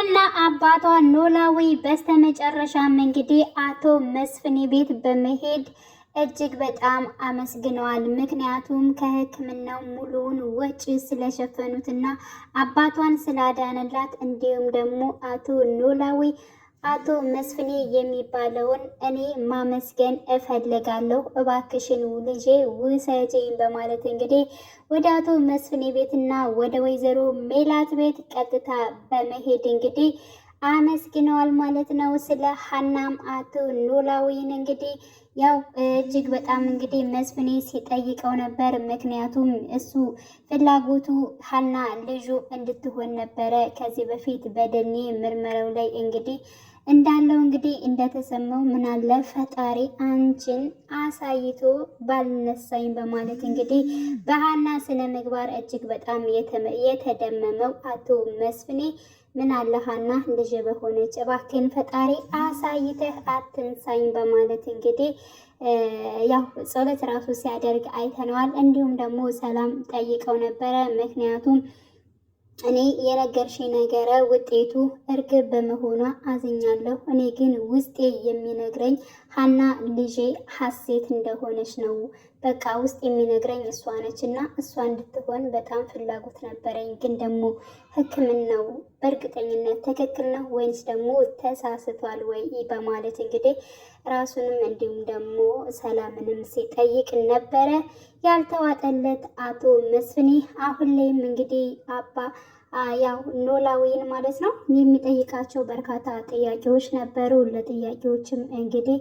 እና አባቷ ኖላዊ በስተመጨረሻም እንግዲህ አቶ መስፍኔ ቤት በመሄድ እጅግ በጣም አመስግነዋል። ምክንያቱም ከሕክምናው ሙሉውን ወጪ ስለሸፈኑትና አባቷን ስላዳነላት እንዲሁም ደግሞ አቶ ኖላዊ አቶ መስፍኔ የሚባለውን እኔ ማመስገን እፈልጋለሁ፣ እባክሽን ልጄ ውሰጂኝ በማለት እንግዲህ ወደ አቶ መስፍኔ ቤትና ወደ ወይዘሮ ሜላት ቤት ቀጥታ በመሄድ እንግዲህ አመስግነዋል ማለት ነው። ስለ ሀናም አቶ ኖላዊን እንግዲህ ያው እጅግ በጣም እንግዲህ መስፍኔ ሲጠይቀው ነበር። ምክንያቱም እሱ ፍላጎቱ ሀና ልጁ እንድትሆን ነበረ። ከዚህ በፊት በደኔ ምርመራው ላይ እንግዲህ እንዳለው እንግዲህ እንደተሰማው ምናለ ፈጣሪ አንቺን አሳይቶ ባልነሳኝ በማለት እንግዲህ በሀና ስነ ምግባር እጅግ በጣም የተደመመው አቶ መስፍኔ ምን አለ ሀና ልጅ በሆነች እባክህን ፈጣሪ አሳይተህ አትንሳኝ በማለት እንግዲህ ያው ጸሎት ራሱ ሲያደርግ አይተነዋል። እንዲሁም ደግሞ ሰላም ጠይቀው ነበረ። ምክንያቱም እኔ የነገርሽኝ ነገረ ውጤቱ እርግብ በመሆኗ አዝኛለሁ። እኔ ግን ውስጤ የሚነግረኝ ሀና ልጄ ሀሴት እንደሆነች ነው። በቃ ውስጥ የሚነግረኝ እሷ ነች እና እሷ እንድትሆን በጣም ፍላጎት ነበረኝ። ግን ደግሞ ሕክምናው በእርግጠኝነት ትክክል ነው ወይንስ ደግሞ ተሳስቷል ወይ በማለት እንግዲህ ራሱንም እንዲሁም ደግሞ ሰላምንም ሲጠይቅ ነበረ። ያልተዋጠለት አቶ መስፍኔ አሁን ላይም እንግዲህ ያው ኖላዊን ማለት ነው የሚጠይቃቸው በርካታ ጥያቄዎች ነበሩ። ለጥያቄዎችም እንግዲህ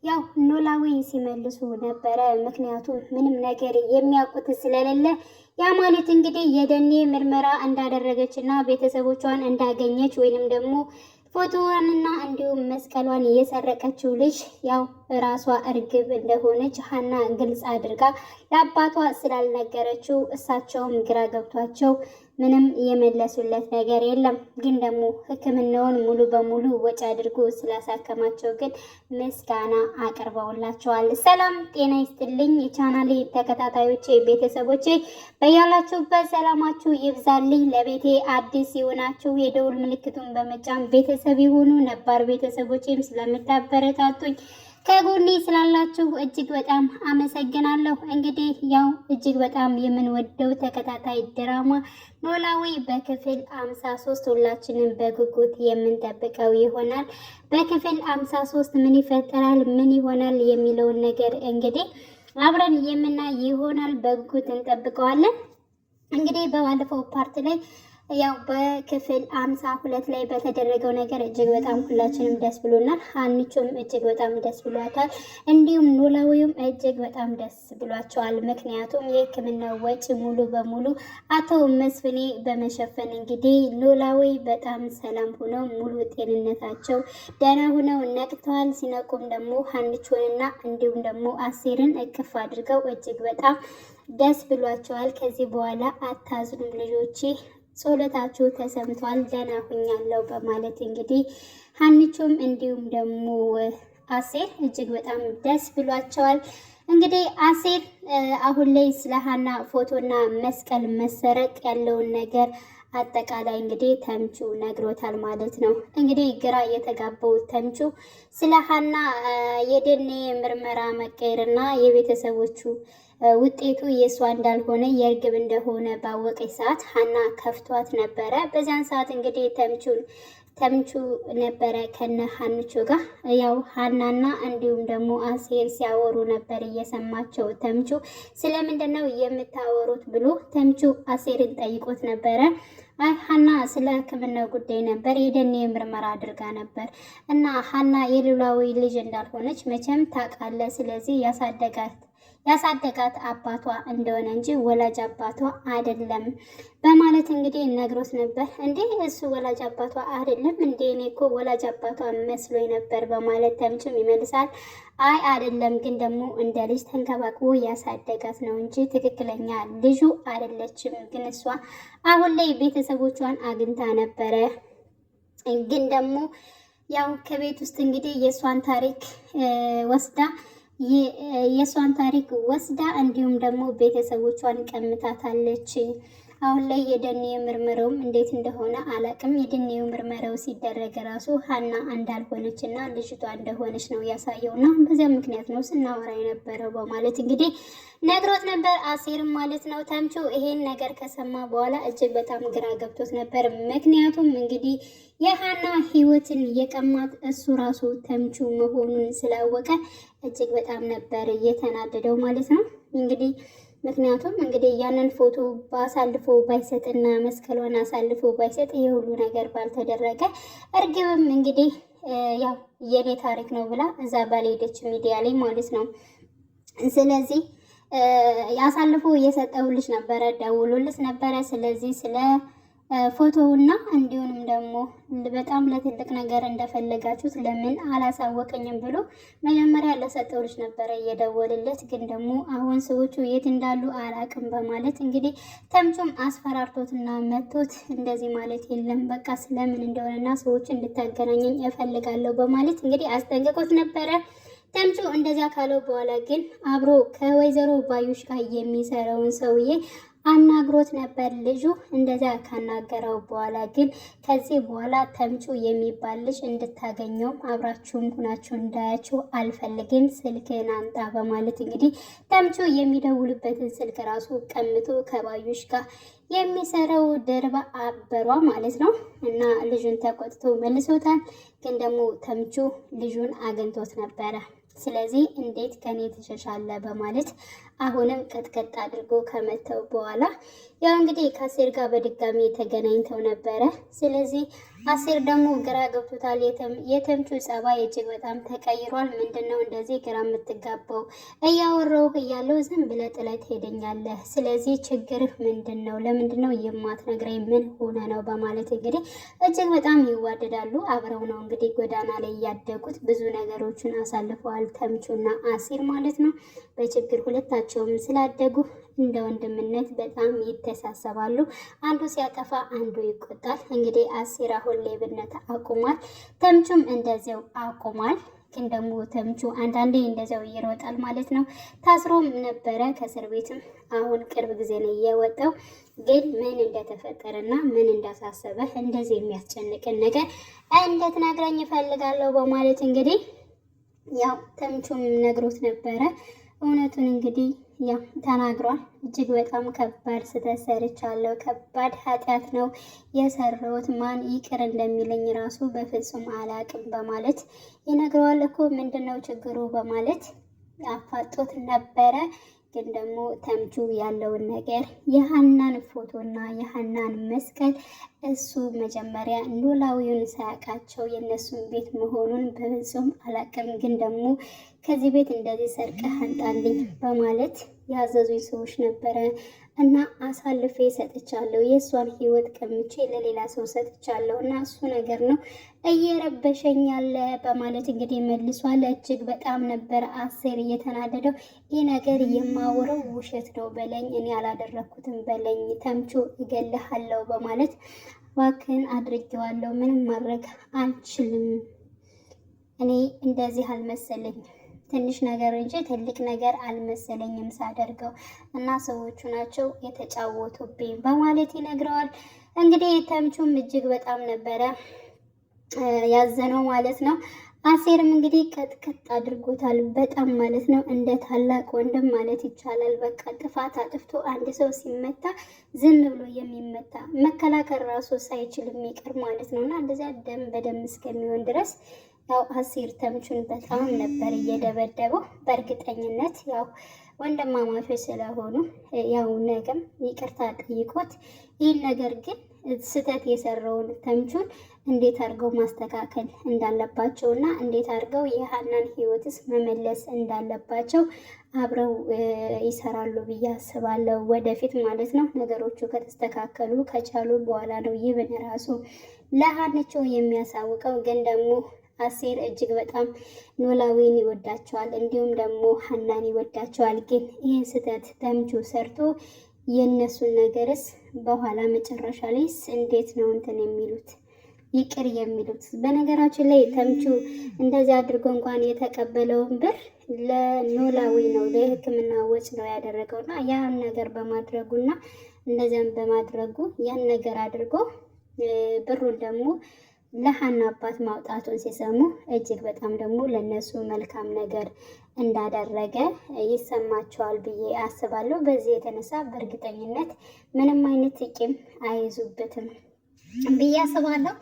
ያው ኖላዊ ሲመልሱ ነበረ። ምክንያቱም ምንም ነገር የሚያውቁት ስለሌለ ያ ማለት እንግዲህ የደኔ ምርመራ እንዳደረገች እና ቤተሰቦቿን እንዳገኘች ወይንም ደግሞ ፎቶዋንና እንዲሁም መስቀሏን የሰረቀችው ልጅ ያው ራሷ እርግብ እንደሆነች ሀና ግልጽ አድርጋ ለአባቷ ስላልነገረችው እሳቸውም ግራ ገብቷቸው ምንም የመለሱለት ነገር የለም። ግን ደግሞ ሕክምናውን ሙሉ በሙሉ ወጪ አድርጎ ስላሳከማቸው ግን ምስጋና አቅርበውላቸዋል። ሰላም ጤና ይስጥልኝ የቻናሌ ተከታታዮቼ ቤተሰቦቼ፣ በያላችሁበት ሰላማችሁ ይብዛልኝ። ለቤቴ አዲስ የሆናችሁ የደውል ምልክቱን በመጫን ቤተሰብ የሆኑ ነባር ቤተሰቦቼም ስለምታበረታቱኝ ከጎኔ ስላላችሁ እጅግ በጣም አመሰግናለሁ። እንግዲህ ያው እጅግ በጣም የምንወደው ተከታታይ ድራማ ኖላዊ በክፍል 53 ሁላችንም በጉጉት የምንጠብቀው ይሆናል። በክፍል 53 ምን ይፈጠራል፣ ምን ይሆናል የሚለውን ነገር እንግዲህ አብረን የምናይ ይሆናል። በጉጉት እንጠብቀዋለን። እንግዲህ በባለፈው ፓርት ላይ ያው በክፍል 52 ላይ በተደረገው ነገር እጅግ በጣም ሁላችንም ደስ ብሎናል። ሀኒቾም እጅግ በጣም ደስ ብሏታል። እንዲሁም ኖላዊም እጅግ በጣም ደስ ብሏቸዋል። ምክንያቱም የሕክምናው ወጪ ሙሉ በሙሉ አቶ መስፍኔ በመሸፈን እንግዲህ ኖላዊ በጣም ሰላም ሆነው ሙሉ ጤንነታቸው ደህና ሆነው ነቅተዋል። ሲነቁም ደግሞ ሀኒቾንና እንዲሁም ደግሞ አሴርን እቅፍ አድርገው እጅግ በጣም ደስ ብሏቸዋል። ከዚህ በኋላ አታዝኑም ልጆቼ፣ ጸሎታችሁ ተሰምቷል፣ ደህና ሁኛለሁ በማለት እንግዲህ ሀኒቾም እንዲሁም ደግሞ አሴር እጅግ በጣም ደስ ብሏቸዋል። እንግዲህ አሴር አሁን ላይ ስለ ሀና ፎቶና መስቀል መሰረቅ ያለውን ነገር አጠቃላይ እንግዲህ ተምቹ ነግሮታል ማለት ነው። እንግዲህ ግራ የተጋባው ተምቹ ስለ ሀና የደኔ ምርመራ መቀየርና የቤተሰቦቹ ውጤቱ የእሷ እንዳልሆነ የእርግብ እንደሆነ ባወቀች ሰዓት ሀና ከፍቷት ነበረ። በዚያን ሰዓት እንግዲህ ተምቹ ነበረ ከነ ሀንቾ ጋር ያው ሀናና እንዲሁም ደግሞ አሴር ሲያወሩ ነበር እየሰማቸው። ተምቹ ስለምንድን ነው የምታወሩት ብሎ ተምቹ አሴርን ጠይቆት ነበረ። ሀና ስለ ሕክምና ጉዳይ ነበር፣ የደኔ ምርመራ አድርጋ ነበር እና ሀና የኖላዊ ልጅ እንዳልሆነች መቼም ታውቃለህ። ስለዚህ ያሳደጋት አባቷ እንደሆነ እንጂ ወላጅ አባቷ አይደለም በማለት እንግዲህ ነግሮት ነበር። እንዴ እሱ ወላጅ አባቷ አይደለም እንዴ? እኔ እኮ ወላጅ አባቷ መስሎኝ ነበር በማለት ተምቹም ይመልሳል። አይ አይደለም፣ ግን ደግሞ እንደ ልጅ ተንከባክቦ ያሳደጋት ነው እንጂ ትክክለኛ ልጁ አይደለችም። ግን እሷ አሁን ላይ ቤተሰቦቿን አግኝታ ነበረ። ግን ደግሞ ያው ከቤት ውስጥ እንግዲህ የእሷን ታሪክ ወስዳ እንዲሁም ደግሞ ቤተሰቦቿን ቀምታታለች። አሁን ላይ የደኔ ምርመራውም እንዴት እንደሆነ አላቅም። የደኔው ምርመራው ሲደረግ ራሱ ሀና እንዳልሆነች እና ልጅቷ እንደሆነች ነው ያሳየው እና በዚያ ምክንያት ነው ስናወራ የነበረው በማለት እንግዲህ ነግሮት ነበር አሴርም ማለት ነው። ተምቹ ይሄን ነገር ከሰማ በኋላ እጅግ በጣም ግራ ገብቶት ነበር። ምክንያቱም እንግዲህ የሀና ህይወትን የቀማት እሱ ራሱ ተምቹ መሆኑን ስላወቀ እጅግ በጣም ነበር የተናደደው ማለት ነው እንግዲህ ምክንያቱም እንግዲህ ያንን ፎቶ አሳልፎ ባይሰጥና መስቀሏን አሳልፎ ባይሰጥ ይሄ ሁሉ ነገር ባልተደረገ እርግብም እንግዲህ ያው የኔ ታሪክ ነው ብላ እዛ ባልሄደች ሚዲያ ላይ ማለት ነው። ስለዚህ አሳልፎ እየሰጠውልሽ ነበረ፣ ደውሎልሽ ነበረ። ስለዚህ ስለ ፎቶውና እንዲሁም ደግሞ በጣም ለትልቅ ነገር እንደፈለጋችሁት ለምን አላሳወቀኝም ብሎ መጀመሪያ ለሰጠው ልጅ ነበረ እየደወልለት። ግን ደግሞ አሁን ሰዎቹ የት እንዳሉ አላቅም በማለት እንግዲህ ተምቹም አስፈራርቶትና መቶት እንደዚህ ማለት የለም በቃ ስለምን እንደሆነና ሰዎች እንድታገናኘኝ እፈልጋለሁ በማለት እንግዲህ አስጠንቅቆት ነበረ። ተምቹ እንደዚያ ካለው በኋላ ግን አብሮ ከወይዘሮ ባዩሽ ጋር የሚሰራውን ሰውዬ አናግሮት ነበር። ልጁ እንደዛ ካናገረው በኋላ ግን ከዚህ በኋላ ተምቹ የሚባል ልጅ እንድታገኘውም አብራችሁም ሁናችሁ እንዳያችሁ አልፈልግም፣ ስልክህን አምጣ በማለት እንግዲህ ተምቹ የሚደውልበትን ስልክ ራሱ ቀምቶ ከባዩሽ ጋር የሚሰራው ደርባ አበሯ ማለት ነው እና ልጁን ተቆጥቶ መልሶታል። ግን ደግሞ ተምቹ ልጁን አግኝቶት ነበረ። ስለዚህ እንዴት ከኔ ተሸሻለ በማለት አሁንም ቀጥቀጥ አድርጎ ከመተው በኋላ ያው እንግዲህ ከአሴር ጋር በድጋሚ ተገናኝተው ነበረ። ስለዚህ አሴር ደግሞ ግራ ገብቶታል። የተምቹ ጸባይ እጅግ በጣም ተቀይሯል። ምንድነው እንደዚህ ግራ የምትጋባው? እያወራሁ እያለው ዝም ብለህ ጥለት ሄደኛለህ። ስለዚህ ችግርህ ምንድን ነው? ለምንድነው የማትነግረኝ? ምን ሆነ ነው በማለት እንግዲህ እጅግ በጣም ይዋደዳሉ። አብረው ነው እንግዲህ ጎዳና ላይ ያደጉት። ብዙ ነገሮችን አሳልፈዋል ተምቹና አሴር ማለት ነው። በችግር ሁለታቸውም ስላደጉ እንደ ወንድምነት በጣም ይተሳሰባሉ። አንዱ ሲያጠፋ አንዱ ይቆጣል። እንግዲህ አሴር አሁን ሌብነት አቁሟል። ተምቹም እንደዚያው አቁሟል። ግን ደግሞ ተምቹ አንዳንዴ እንደዚያው ይሮጣል ማለት ነው። ታስሮም ነበረ ከእስር ቤትም አሁን ቅርብ ጊዜ ነው የወጣው። ግን ምን እንደተፈጠረና ምን እንዳሳሰበ እንደዚህ የሚያስጨንቅን ነገር እንድትነግረኝ እፈልጋለሁ በማለት እንግዲህ ያው ተምቹም ነግሮት ነበረ። እውነቱን እንግዲህ ያው ተናግሯል። እጅግ በጣም ከባድ ስህተት ሰርቻለሁ፣ ከባድ ኃጢአት ነው የሰራሁት፣ ማን ይቅር እንደሚለኝ ራሱ በፍጹም አላቅም በማለት ይነግረዋል። እኮ ምንድነው ችግሩ በማለት አፋጦት ነበረ። ግን ደግሞ ተምቹ ያለውን ነገር የሀናን ፎቶና የሀናን መስቀል እሱ መጀመሪያ ኖላዊውን ሳያውቃቸው የእነሱን ቤት መሆኑን በፍጹም አላውቅም፣ ግን ደግሞ ከዚህ ቤት እንደዚህ ሰርቀህ አንጣልኝ በማለት ያዘዙኝ ሰዎች ነበረ እና አሳልፌ ሰጥቻለሁ። የእሷን ህይወት ቀምቼ ለሌላ ሰው ሰጥቻለሁ እና እሱ ነገር ነው እየረበሸኝ ያለ በማለት እንግዲህ መልሷል። እጅግ በጣም ነበር አሴር እየተናደደው። ይህ ነገር የማወራው ውሸት ነው በለኝ፣ እኔ አላደረኩትም በለኝ፣ ተምቹ እገልሃለሁ በማለት እባክህን አድርጌዋለሁ፣ ምንም ማድረግ አልችልም፣ እኔ እንደዚህ አልመሰለኝም፣ ትንሽ ነገር እንጂ ትልቅ ነገር አልመሰለኝም ሳደርገው እና ሰዎቹ ናቸው የተጫወቱብኝ በማለት ይነግረዋል። እንግዲህ ተምቹም እጅግ በጣም ነበረ ያዘነው ማለት ነው። አሴርም እንግዲህ ቀጥቀጥ አድርጎታል በጣም ማለት ነው። እንደ ታላቅ ወንድም ማለት ይቻላል። በቃ ጥፋት አጥፍቶ አንድ ሰው ሲመታ ዝም ብሎ የሚመታ መከላከል ራሱ ሳይችል የሚቀር ማለት ነው እና እንደዚያ ደም በደም እስከሚሆን ድረስ ያው አሴር ተምቹን በጣም ነበር እየደበደበው። በእርግጠኝነት ያው ወንድማማቾች ስለሆኑ ያው ነገም ይቅርታ ጠይቆት ይህን ነገር ግን ስህተት የሰራውን ተምቹን እንዴት አድርገው ማስተካከል እንዳለባቸው እና እንዴት አድርገው የሀናን ህይወትስ መመለስ እንዳለባቸው አብረው ይሰራሉ ብዬ አስባለሁ። ወደፊት ማለት ነው ነገሮቹ ከተስተካከሉ ከቻሉ በኋላ ነው ይብን ራሱ ለሀንቸው የሚያሳውቀው። ግን ደግሞ አሴር እጅግ በጣም ኖላዊን ይወዳቸዋል፣ እንዲሁም ደግሞ ሀናን ይወዳቸዋል። ግን ይህን ስህተት ተምቹ ሰርቶ የእነሱን ነገርስ በኋላ መጨረሻ ላይስ እንዴት ነው እንትን የሚሉት ይቅር የሚሉት። በነገራችን ላይ ተምቹ እንደዚህ አድርጎ እንኳን የተቀበለውን ብር ለኖላዊ ነው ለሕክምና ወጪ ነው ያደረገውና ያን ነገር በማድረጉና እንደዚያም በማድረጉ ያን ነገር አድርጎ ብሩን ደግሞ ለሀና አባት ማውጣቱን ሲሰሙ እጅግ በጣም ደግሞ ለነሱ መልካም ነገር እንዳደረገ ይሰማቸዋል ብዬ አስባለሁ። በዚህ የተነሳ በእርግጠኝነት ምንም አይነት ቂም አይዙበትም ብዬ አስባለሁ።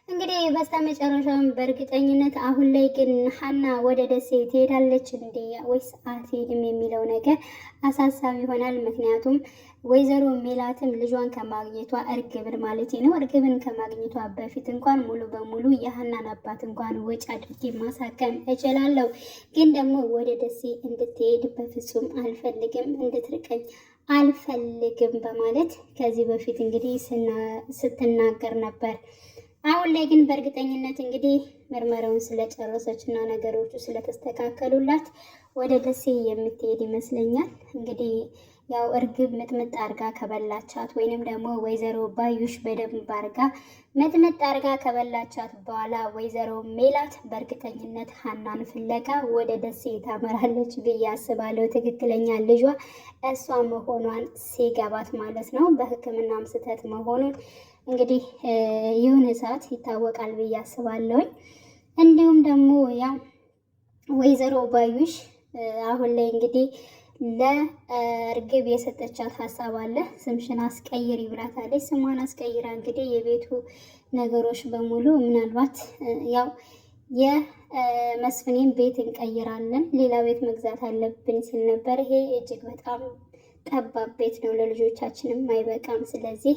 እንግዲህ በስተመጨረሻም በእርግጠኝነት አሁን ላይ ግን ሀና ወደ ደሴ ትሄዳለች እንዴ ወይስ አትሄድም የሚለው ነገር አሳሳቢ ይሆናል። ምክንያቱም ወይዘሮ ሜላትም ልጇን ከማግኘቷ እርግብን ማለት ነው እርግብን ከማግኘቷ በፊት እንኳን ሙሉ በሙሉ የሀናን አባት እንኳን ወጪ አድርጌ ማሳከም እችላለሁ፣ ግን ደግሞ ወደ ደሴ እንድትሄድ በፍጹም አልፈልግም፣ እንድትርቀኝ አልፈልግም በማለት ከዚህ በፊት እንግዲህ ስትናገር ነበር። አሁን ላይ ግን በእርግጠኝነት እንግዲህ ምርመራውን ስለጨረሰች እና ነገሮቹ ስለተስተካከሉላት ወደ ደሴ የምትሄድ ይመስለኛል። እንግዲህ ያው እርግብ ምጥምጥ አርጋ ከበላቻት ወይንም ደግሞ ወይዘሮ ባዩሽ በደንብ አርጋ ምጥምጥ አርጋ ከበላቻት በኋላ ወይዘሮ ሜላት በእርግጠኝነት ሀናን ፍለጋ ወደ ደሴ ታመራለች ብዬ አስባለሁ። ትክክለኛ ልጇ እሷ መሆኗን ሲገባት ማለት ነው። በሕክምናም ስህተት መሆኑን እንግዲህ የሆነ ሰዓት ይታወቃል ብዬ አስባለሁኝ። እንዲሁም ደግሞ ያው ወይዘሮ ባዩሽ አሁን ላይ እንግዲህ ለእርግብ የሰጠቻት ሀሳብ አለ። ስምሽን አስቀይሪ ብላታለች። ስሟን አስቀይራ እንግዲህ የቤቱ ነገሮች በሙሉ ምናልባት ያው የመስፍኔን ቤት እንቀይራለን፣ ሌላ ቤት መግዛት አለብን ሲል ነበር። ይሄ እጅግ በጣም ጠባብ ቤት ነው፣ ለልጆቻችንም አይበቃም። ስለዚህ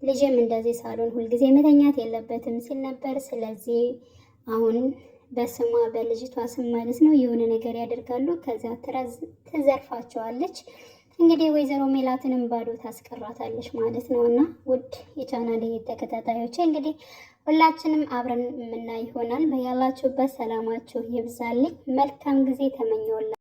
ልጅም እንደዚህ ሳሎን ሁልጊዜ መተኛት የለበትም ሲል ነበር። ስለዚህ አሁን በስሟ በልጅቷ ስም ማለት ነው የሆነ ነገር ያደርጋሉ፣ ከዛ ትዘርፋቸዋለች። እንግዲህ ወይዘሮ ሜላትንም ባዶ ታስቀራታለች ማለት ነው። እና ውድ የቻናሌ ተከታታዮች እንግዲህ ሁላችንም አብረን የምናይ ይሆናል። በያላችሁበት ሰላማችሁ ይብዛልኝ። መልካም ጊዜ ተመኘውላ